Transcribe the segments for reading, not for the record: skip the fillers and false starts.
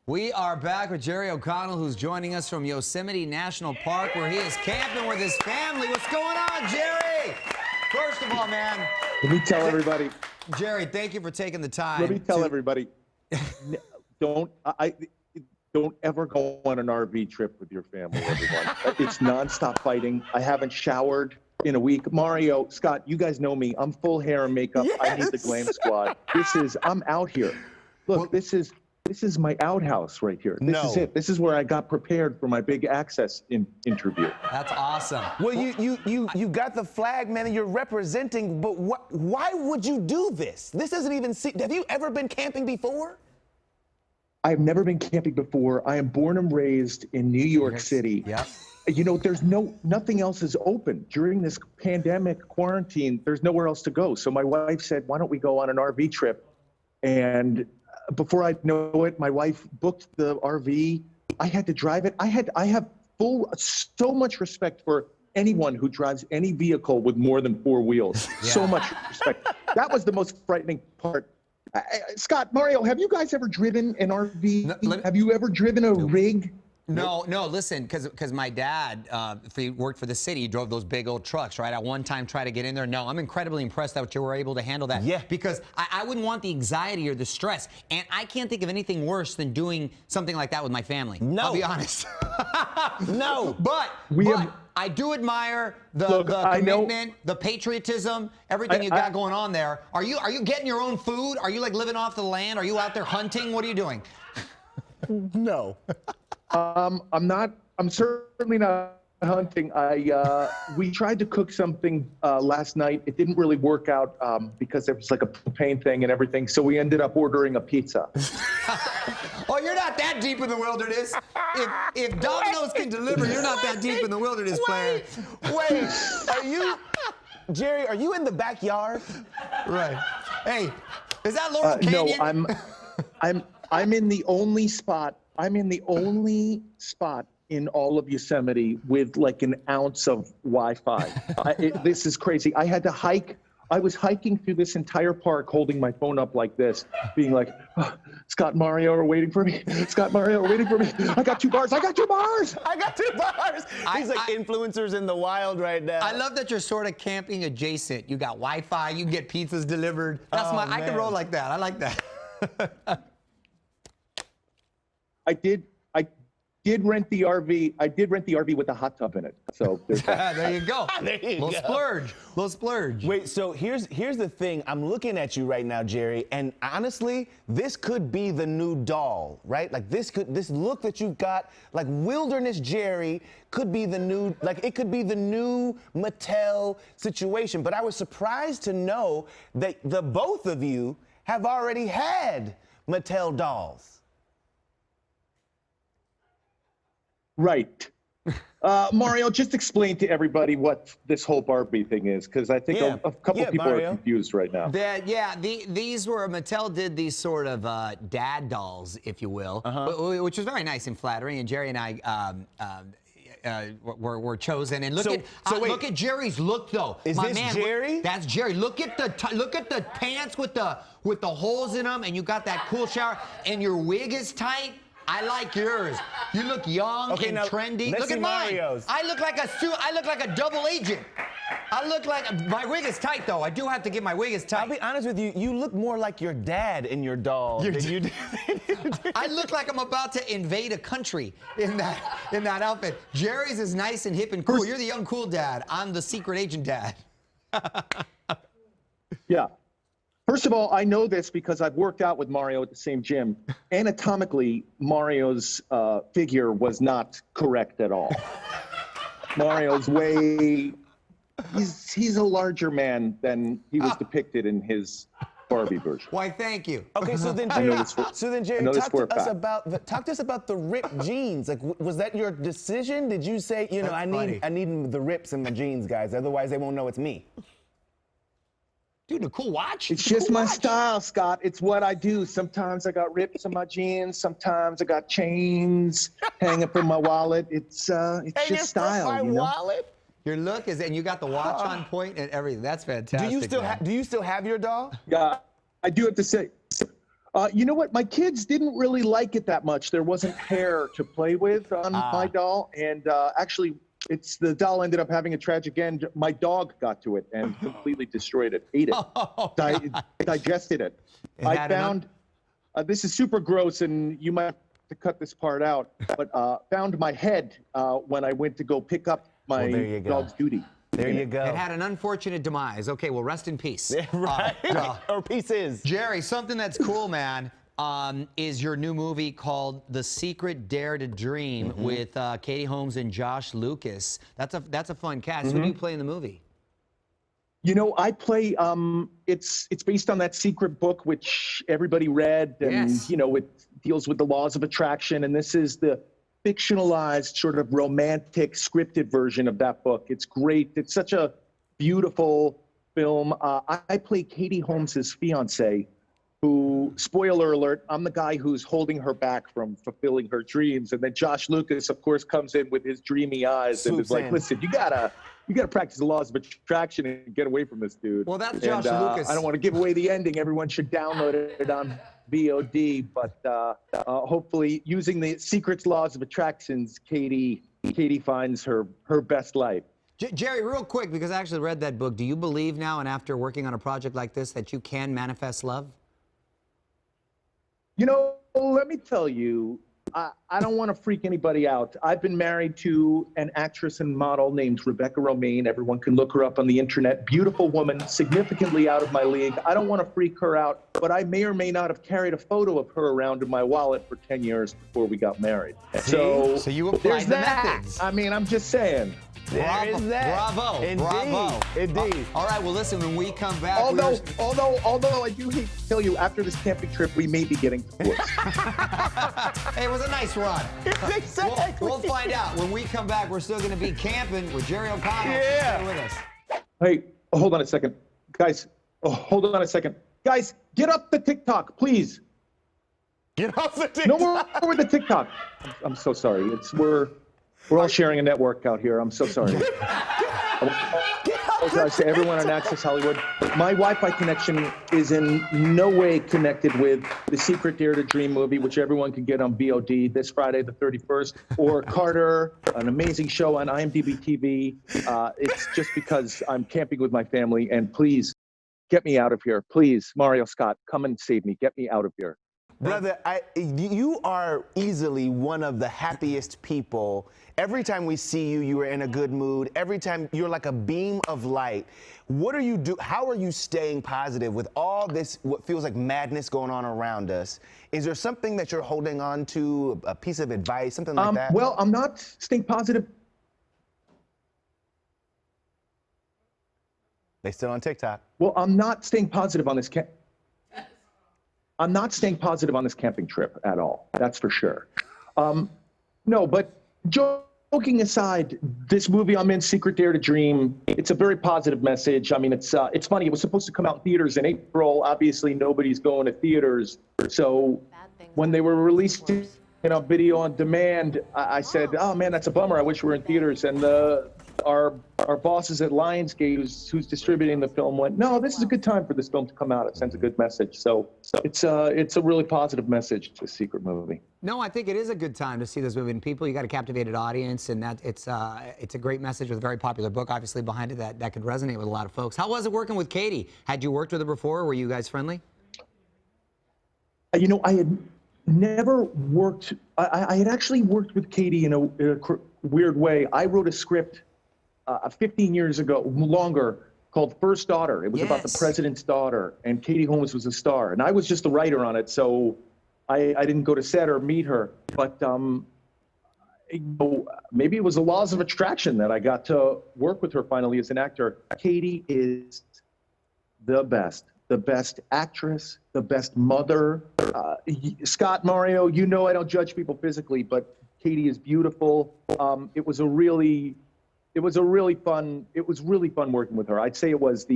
We are back with Jerry O'Connell, who's joining us from Yosemite National Park, where he is camping with his family. What's going on, Jerry? First of all, man. Let me tell everybody. Jerry, thank you for taking the time. Let me tell everybody. Don't ever go on an RV trip with your family, everyone. It's nonstop fighting. I haven't showered in a week. Mario, Scott, you guys know me. I'm full hair and makeup. Yes. I need the glam squad. I'm out here. Look, this is my outhouse right here. This is it. This is where I got prepared for my big access interview. That's awesome. Well, you got the flag, man, and you're representing, but why would you do this? This doesn't even have you ever been camping before? I've never been camping before. I am born and raised in New York City. Yep. You know, there's nothing else is open. During this pandemic quarantine, there's nowhere else to go. So my wife said, why don't we go on an RV trip? And before I know it, my wife booked the RV. I had to drive it. I have so much respect for anyone who drives any vehicle with more than 4 wheels. Yeah. So much respect. That was the most frightening part. Scott, Mario, have you guys ever driven an RV? No, have you ever driven a rig? No, listen, because my dad, if he worked for the city, he drove those big old trucks, right? I one time tried to get in there. No, I'm incredibly impressed that you were able to handle that. Yeah. Because I wouldn't want the anxiety or the stress. And I can't think of anything worse than doing something like that with my family. No. I'll be honest. No. But I do admire the commitment, the patriotism, everything you got going on there. Are you getting your own food? Are you like living off the land? Are you out there hunting? What are you doing? No. I'm certainly not hunting. We tried to cook something last night. It didn't really work out because there was like a propane thing and everything. So we ended up ordering a pizza. Oh, you're not that deep in the wilderness. If Domino's can deliver, you're not that deep in the wilderness, player. Wait, Jerry, are you in the backyard? Right. Hey, is that Laurel Canyon? No, I'm in the only spot. I'm in the only spot in all of Yosemite with like an ounce of Wi-Fi. This is crazy. I had to hike. I was hiking through this entire park holding my phone up like this, being like, oh, Scott and Mario are waiting for me. Scott and Mario are waiting for me. I got 2 bars. I got 2 bars. I got 2 bars. He's like influencers in the wild right now. I love that you're sort of camping adjacent. You got Wi-Fi. You can get pizzas delivered. That's I can roll like that. I like that. I did rent the RV. I did rent the RV with a hot tub in it. So there you go. There you go. Little splurge. Wait, so here's the thing. I'm looking at you right now, Jerry, and honestly, this could be the new doll, right? Like this look that you've got, like Wilderness Jerry, could be the new, like it could be the new Mattel situation. But I was surprised to know that the both of you have already had Mattel dolls. Right. Mario, just explain to everybody what this whole Barbie thing is, because I think a couple people Mario. are confused right now. These were, Mattel did these sort of dad dolls, if you will, which was very nice and flattering, and Jerry and I were chosen. And look at Jerry's look, though. Is this Jerry? That's Jerry. Look at the pants with the holes in them, and you got that cool shower, and your wig is tight. I like yours. You look young and trendy. Look at mine. Mario's. I look like a double agent. My wig is tight, though. I do have to get my wig is tight. I'll be honest with you. You look more like your dad in your doll than you do. I look like I'm about to invade a country in that outfit. Jerry's is nice and hip and cool. You're the young cool dad. I'm the secret agent dad. Yeah. First of all, I know this because I've worked out with Mario at the same gym. Anatomically, Mario's figure was not correct at all. Mario's he's a larger man than he was depicted in his Barbie version. Why, thank you. Okay, so then Jerry, talk to us about the ripped jeans. Like, was that your decision? Did you say, I need the rips in my jeans, guys, otherwise they won't know it's me? Dude, a cool watch. It's just my style, Scott. It's what I do. Sometimes I got rips in my jeans. Sometimes I got chains hanging from my wallet. It's just style. From my wallet? Your look is, and you got the watch on point and everything. That's fantastic. Do you still have your doll? Yeah, I do have to say, You know what? My kids didn't really like it that much. There wasn't hair to play with on my doll, and actually, the doll ended up having a tragic end. My dog got to it and completely destroyed it, ate it, digested it. I found this is super gross, and you might have to cut this part out. But found my head when I went to go pick up my dog's duty. There you go. It had an unfortunate demise. Okay, well, rest in peace. Right. Or pieces. Jerry, something that's cool, man, is your new movie called The Secret Dare to Dream with Katie Holmes and Josh Lucas. That's a fun cast. Who do you play in the movie? You know, I play. It's based on that secret book which everybody read, and you know, it deals with the laws of attraction. And this is the fictionalized, sort of romantic, scripted version of that book. It's great. It's such a beautiful film. I play Katie Holmes's fiance, who, spoiler alert, I'm the guy who's holding her back from fulfilling her dreams. And then Josh Lucas, of course, comes in with his dreamy eyes and is like, listen, you gotta practice the laws of attraction and get away from this dude. Well, that's Josh Lucas. I don't want to give away the ending. Everyone should download it on VOD, but hopefully using the secret laws of attractions, Katie finds her best life. Jerry, real quick, because I actually read that book, do you believe now, and after working on a project like this, that you can manifest love? You know, let me tell you, I don't want to freak anybody out. I've been married to an actress and model named Rebecca Romijn. Everyone can look her up on the internet. Beautiful woman, significantly out of my league. I don't want to freak her out, but I may or may not have carried a photo of her around in my wallet for 10 years before we got married. So you applied the methods. I mean, I'm just saying. There is that. Bravo. Indeed. Bravo. Indeed. All right, well, listen, when we come back... Although I do hate to tell you, after this camping trip, we may be getting divorced. Hey, it was a nice run. Exactly. We'll find out. When we come back, we're still going to be camping with Jerry OConnell. Stay with us. Hey, hold on a second. Guys, hold on a second. Guys, get up the TikTok, please. Get off the TikTok. No more with the TikTok. I'm so sorry. We're all sharing a network out here. I'm so sorry. I apologize to everyone on Access Hollywood. My Wi-Fi connection is in no way connected with the Secret Dare to Dream movie, which everyone can get on VOD this Friday, the 31st, or Carter, an amazing show on IMDb TV. It's just because I'm camping with my family, and please get me out of here. Please, Mario Scott, come and save me. Get me out of here. Brother, you are easily one of the happiest people. Every time we see you, you are in a good mood. Every time you're like a beam of light. What are you do? How are you staying positive with all this, what feels like madness going on around us? Is there something that you're holding on to, a piece of advice, something like that? Well, I'm not staying positive. They still on TikTok. Well, I'm not staying positive on this I'm not staying positive on this camping trip at all. That's for sure. No, but joking aside, this movie I'm in, Secret Dare to Dream, it's a very positive message. I mean, it's funny. It was supposed to come out in theaters in April. Obviously, nobody's going to theaters. So when they were releasing, video on demand, I said, oh man, that's a bummer. I wish we were in theaters. And our bosses at Lionsgate, who's distributing the film, went, no, this is a good time for this film to come out. It sends a good message. So it's a really positive message to Secret movie. No, I think it is a good time to see this movie. And people, you got a captivated audience, and that it's a great message with a very popular book, obviously, behind it that could resonate with a lot of folks. How was it working with Katie? Had you worked with her before? Were you guys friendly? I had never worked. I had actually worked with Katie in a weird way. I wrote a script 15 years ago, longer, called First Daughter. It was about the president's daughter, and Katie Holmes was a star. And I was just the writer on it, so I didn't go to set or meet her. But maybe it was the laws of attraction that I got to work with her finally as an actor. Katie is the best actress, the best mother. Scott, Mario, I don't judge people physically, but Katie is beautiful. It was really fun working with her. I'd say it was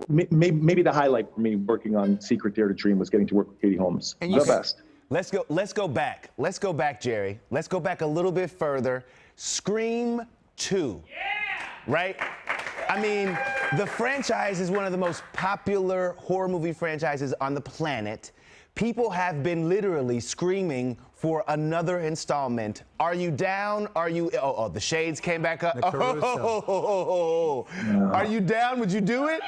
maybe the highlight for me working on Secret Dare to Dream was getting to work with Katie Holmes. The best. Let's go back. Let's go back, Jerry. Let's go back a little bit further. Scream 2. Yeah! Right? I mean, the franchise is one of the most popular horror movie franchises on the planet. People have been literally screaming for another installment. Are you down? Are you? Oh, the shades came back up. No. Are you down? Would you do it?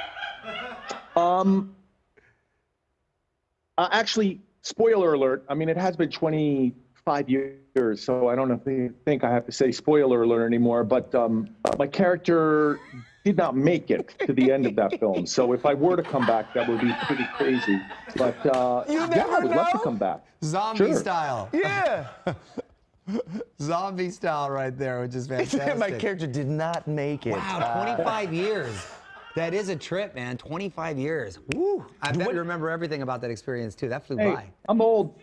Actually, spoiler alert. I mean, it has been 25 years, so I don't know if they think I have to say spoiler alert anymore. But my character did not make it to the end of that film. So if I were to come back, that would be pretty crazy. But You yeah, never I would love to know. come back. Zombie Sure. style. Yeah. Zombie style right there, which is fantastic. My character did not make it. Wow, 25 years. That is a trip, man. 25 years. Woo. I bet you remember everything about that experience, too. That flew Hey, by. I'm old.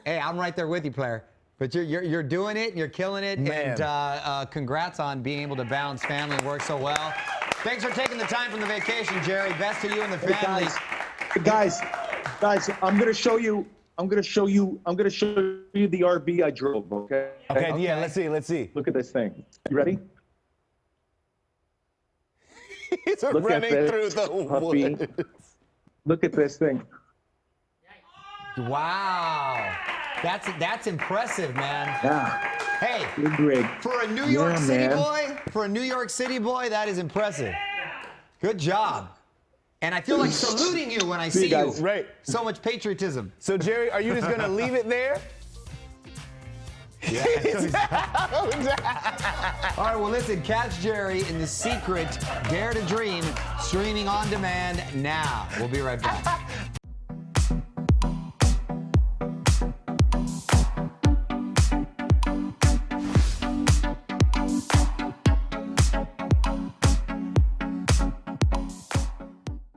Hey, I'm right there with you, player. But you're doing it, you're killing it, Man. and congrats on being able to balance family and work so well. Thanks for taking the time from the vacation, Jerry. Best to you and the family. Guys, I'm gonna show you the RV I drove. Okay. Okay, yeah, let's see. Look at this thing. You ready? He's Look at running this through the puppy. woods. Look at this thing. Wow. That's impressive, man. Yeah. Hey, You're great. for a New York City man. boy, that is impressive. Good job. And I feel like saluting you when I see you guys. you. Right. So much patriotism. So, Jerry, are you just going to leave it there? All right, well, listen, catch Jerry in The Secret Dare to Dream, streaming on demand now. We'll be right back.